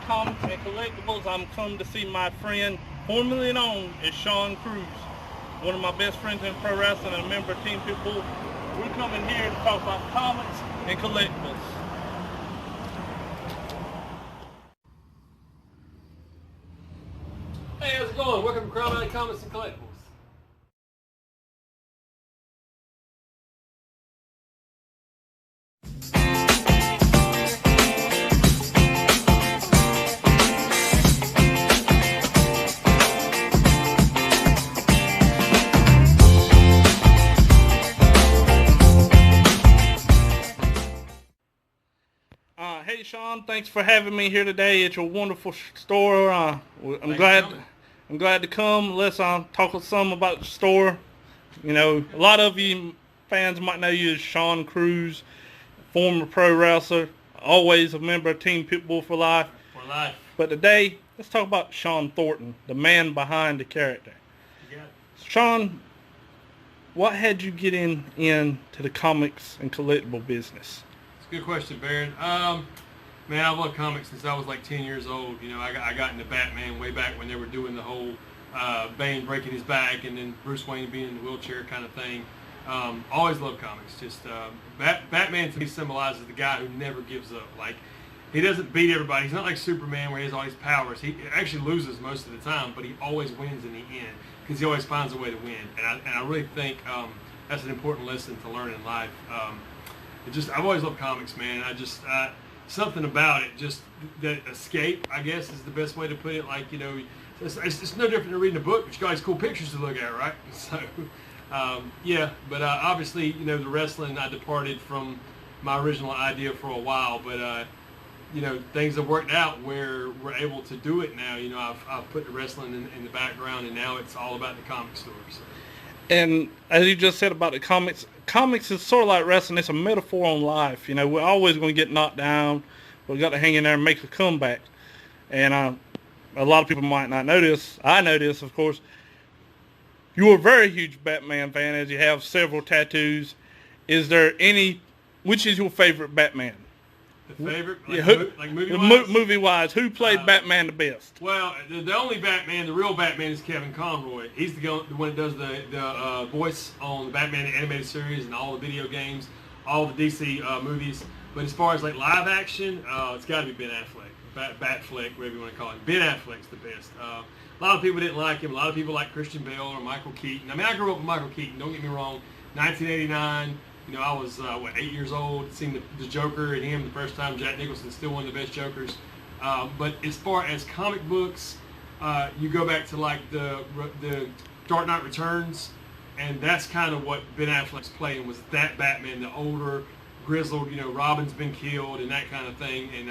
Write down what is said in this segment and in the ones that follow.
Comics and Collectibles. I'm come to see my friend, formerly known as Shaun Cruz, one of my best friends in pro wrestling and a member of Team Pitbull. We're coming here to talk about comics and collectibles. Hey, how's it going? Welcome to Crown Valley Comics and Collectibles. Hey Shaun, thanks for having me here today. It's a wonderful store. I'm glad to come. Let's talk some about the store. You know, a lot of you fans might know you as Shaun Cruz, former pro wrestler, always a member of Team Pitbull for life. For life. But today, let's talk about Shaun Thornton, the man behind the character. You got it. Shaun, what had you get into the comics and collectible business? It's a good question, Baron. Man, I've loved comics since I was like 10 years old. You know, I got into Batman way back when they were doing the whole Bane breaking his back and then Bruce Wayne being in the wheelchair kind of thing. Always loved comics. Just Batman to me symbolizes the guy who never gives up. Like, he doesn't beat everybody. He's not like Superman where he has all these powers. He actually loses most of the time, but he always wins in the end because he always finds a way to win. And I really think that's an important lesson to learn in life. I've always loved comics, man. Something about it, just that escape, I guess, is the best way to put it. Like, you know, it's no different than reading a book, but you got these cool pictures to look at, right? So, yeah, but obviously, you know, the wrestling, I departed from my original idea for a while, but, you know, things have worked out where we're able to do it now. You know, I've put the wrestling in the background, and now it's all about the comic stores. And as you just said about the comics is sort of like wrestling. It's a metaphor on life. You know, we're always going to get knocked down, but we got to hang in there and make a comeback. And a lot of people might not know this. I know this, of course. You're a very huge Batman fan, as you have several tattoos. Is there which is your favorite Batman? The favorite? Like movie-wise? Movie-wise, who played Batman the best? Well, the only Batman, the real Batman, is Kevin Conroy. He's the one that does the voice on the Batman animated series and all the video games, all the DC movies. But as far as like live action, it's got to be Ben Affleck. Batfleck, whatever you want to call him. Ben Affleck's the best. A lot of people didn't like him. A lot of people like Christian Bale or Michael Keaton. I mean, I grew up with Michael Keaton, don't get me wrong. 1989. You know, I was, 8 years old, seen the Joker and him the first time. Jack Nicholson's still one of the best Jokers. But as far as comic books, you go back to like the Dark Knight Returns, and that's kind of what Ben Affleck's playing, was that Batman, the older, grizzled, you know, Robin's been killed and that kind of thing. And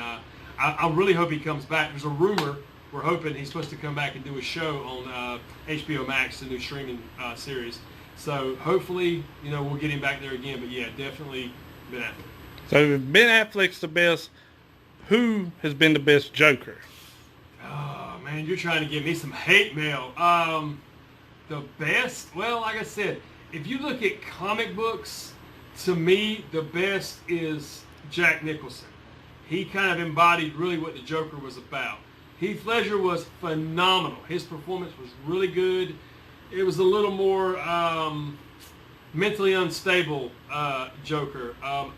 I really hope he comes back. There's a rumor, we're hoping he's supposed to come back and do a show on HBO Max, the new streaming series. So hopefully, you know, we'll get him back there again. But yeah, definitely Ben Affleck. So if Ben Affleck's the best, who has been the best Joker? Oh man, you're trying to give me some hate mail. The best? Well, like I said, if you look at comic books, to me, the best is Jack Nicholson. He kind of embodied really what the Joker was about. Heath Ledger was phenomenal. His performance was really good. It was a little more mentally unstable Joker.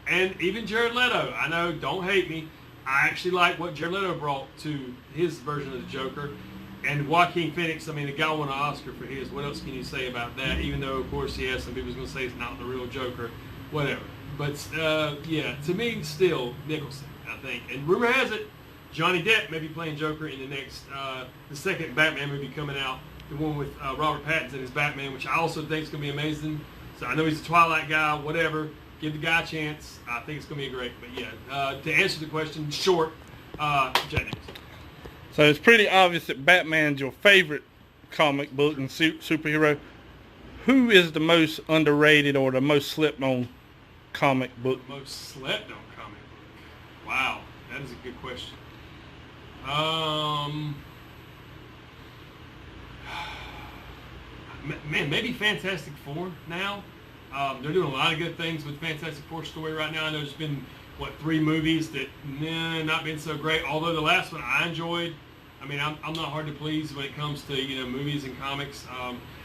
And even Jared Leto. I know, don't hate me. I actually like what Jared Leto brought to his version of the Joker. And Joaquin Phoenix, I mean, the guy won an Oscar for his. What else can you say about that? Even though, of course, yeah, some people's going to say it's not the real Joker. Whatever. But, yeah, to me, still, Nicholson, I think. And rumor has it, Johnny Depp may be playing Joker in the next, the second Batman movie coming out. The one with Robert Pattinson as Batman, which I also think is going to be amazing. So I know he's a Twilight guy, whatever. Give the guy a chance. I think it's going to be great. But yeah, to answer the question, short, Jack Nicholson. So it's pretty obvious that Batman's your favorite comic book and superhero. Who is the most underrated or the most slept on comic book? The most slept on comic book? Wow, that is a good question. Man, maybe Fantastic Four now. They're doing a lot of good things with Fantastic Four story right now. I know there's been 3 movies that not been so great. Although the last one I enjoyed. I mean, I'm not hard to please when it comes to movies and comics.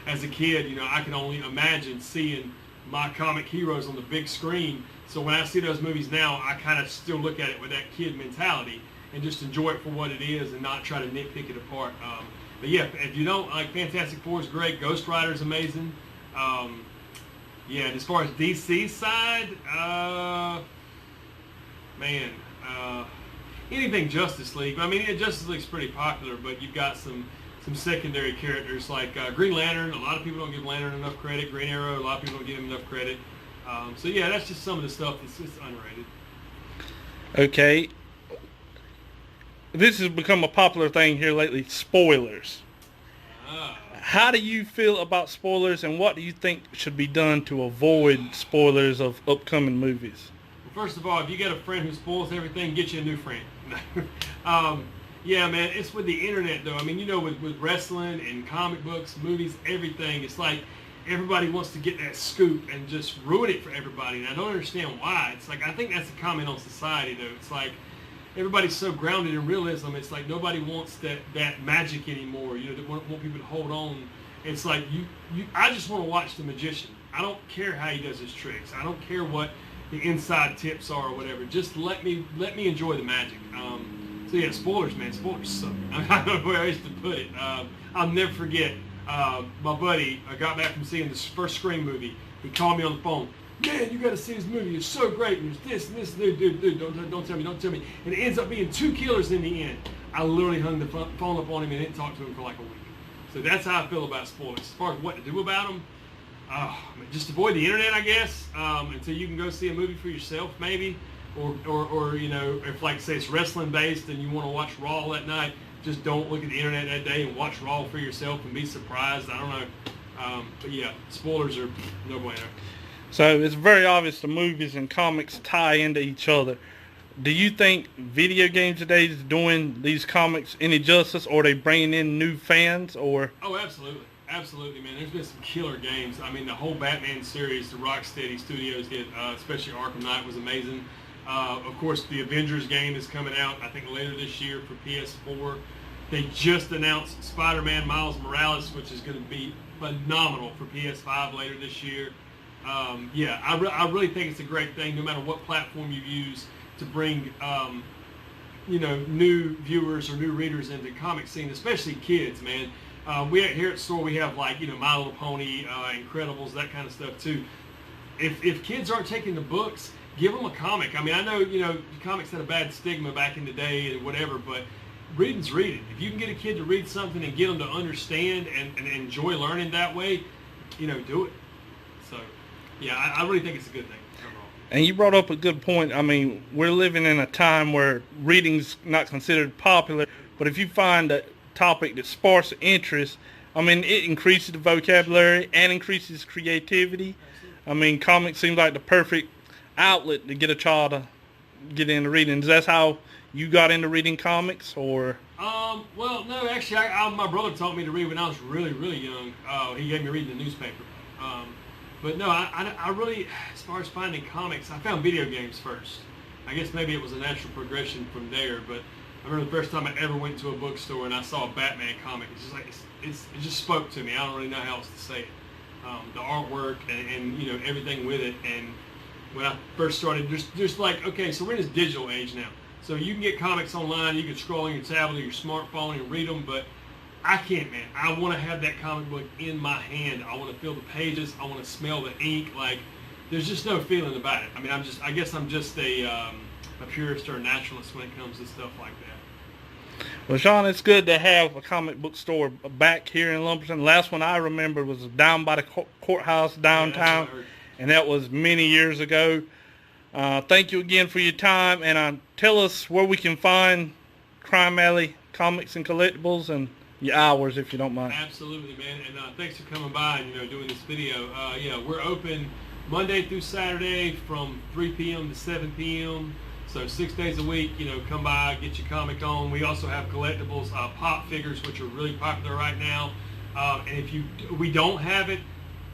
As a kid, I can only imagine seeing my comic heroes on the big screen. So when I see those movies now, I kind of still look at it with that kid mentality and just enjoy it for what it is and not try to nitpick it apart. But yeah, if you don't like, Fantastic Four is great. Ghost Rider's amazing. Yeah, and as far as DC's side, anything Justice League. I mean, yeah, Justice League's pretty popular, but you've got some secondary characters like Green Lantern. A lot of people don't give Lantern enough credit. Green Arrow, a lot of people don't give him enough credit. So yeah, that's just some of the stuff that's just underrated. Okay. This has become a popular thing here lately, spoilers. How do you feel about spoilers, and what do you think should be done to avoid spoilers of upcoming movies? Well, first of all, if you got a friend who spoils everything, get you a new friend. Yeah, man, it's with the internet, though. I mean, with wrestling and comic books, movies, everything, it's like everybody wants to get that scoop and just ruin it for everybody, and I don't understand why. It's like, I think that's a comment on society, though. It's like everybody's so grounded in realism, it's like nobody wants that magic anymore. They want people to hold on. It's like, I just want to watch the magician. I don't care how he does his tricks. I don't care what the inside tips are or whatever. Just let me enjoy the magic. So yeah, spoilers, man. Spoilers suck. I don't know where I used to put it. I'll never forget. My buddy, I got back from seeing this first Scream movie. He called me on the phone. Man, you got to see this movie. It's so great. And there's this and this. Dude, don't tell me. And it ends up being 2 killers in the end. I literally hung the phone up on him and didn't talk to him for like a week. So that's how I feel about spoilers. As far as what to do about them, just avoid the internet, I guess, until you can go see a movie for yourself, maybe. Or if, like, say it's wrestling based and you want to watch Raw that night, just don't look at the internet that day and watch Raw for yourself and be surprised. I don't know. But yeah, spoilers are no bueno. So it's very obvious the movies and comics tie into each other. Do you think video games today is doing these comics any justice, or are they bringing in new fans? Or Oh, absolutely. Absolutely, man. There's been some killer games. I mean, the whole Batman series, the Rocksteady Studios did, especially Arkham Knight, was amazing. Of course, the Avengers game is coming out, I think, later this year for PS4. They just announced Spider-Man Miles Morales, which is going to be phenomenal for PS5 later this year. Yeah, I really think it's a great thing, no matter what platform you use, to bring new viewers or new readers into the comic scene, especially kids, man. Here at the store we have, like, My Little Pony, Incredibles, that kind of stuff too. If kids aren't taking the books, give them a comic. I mean, I know comics had a bad stigma back in the day and whatever, but reading's reading. If you can get a kid to read something and get them to understand and enjoy learning that way, do it. So yeah, I really think it's a good thing overall. And you brought up a good point. I mean, we're living in a time where reading's not considered popular, but if you find a topic that sparks interest, I mean, it increases the vocabulary and increases creativity. I mean, comics seem like the perfect outlet to get a child to get into reading. Is that how you got into reading comics, or? Well, no, actually, my brother taught me to read when I was really, really young. He gave me reading the newspaper. But no, I really, as far as finding comics, I found video games first. I guess maybe it was a natural progression from there, but I remember the first time I ever went to a bookstore and I saw a Batman comic. It's just like, it just spoke to me. I don't really know how else to say it. The artwork and everything with it. And when I first started, just like, okay, so we're in this digital age now. So you can get comics online, you can scroll on your tablet or your smartphone and read them, but I can't, man. I want to have that comic book in my hand. I want to feel the pages. I want to smell the ink. Like, there's just no feeling about it. I mean, I guess I'm just a purist or a naturalist when it comes to stuff like that. Well, Shaun, it's good to have a comic book store back here in Lumberton. The last one I remember was down by the courthouse downtown, and that was many years ago. Thank you again for your time, and tell us where we can find Crime Alley Comics and Collectibles and your hours, if you don't mind. Absolutely, man, and thanks for coming by and doing this video. Yeah, we're open Monday through Saturday from 3 p.m. to 7 p.m. So 6 days a week. Come by, get your comic on. We also have collectibles, pop figures, which are really popular right now. And if we don't have it,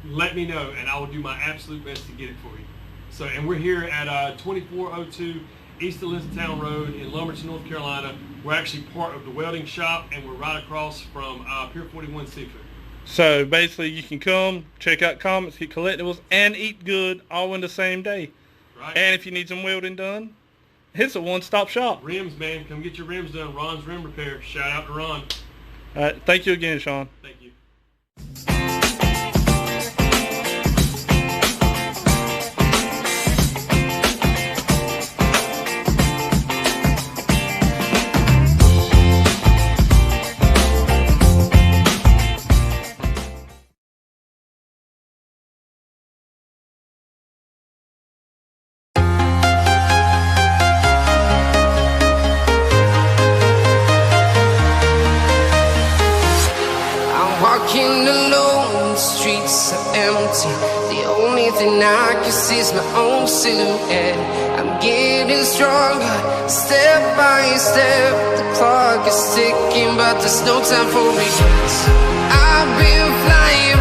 let me know, and I will do my absolute best to get it for you. So, and we're here at 2402 east of Elizabethtown Road in Lumberton, North Carolina. We're actually part of the welding shop, and we're right across from Pier 41 Seafood. So basically, you can come, check out comics, get collectibles, and eat good all in the same day. Right. And if you need some welding done, it's a one-stop shop. Rims, man. Come get your rims done. Ron's Rim Repair. Shout out to Ron. All right. Thank you again, Shaun. Thank you. Walking alone, the streets are empty. The only thing I can see is my own silhouette. I'm getting stronger, step by step. The clock is ticking, but there's no time for regrets. I've been flying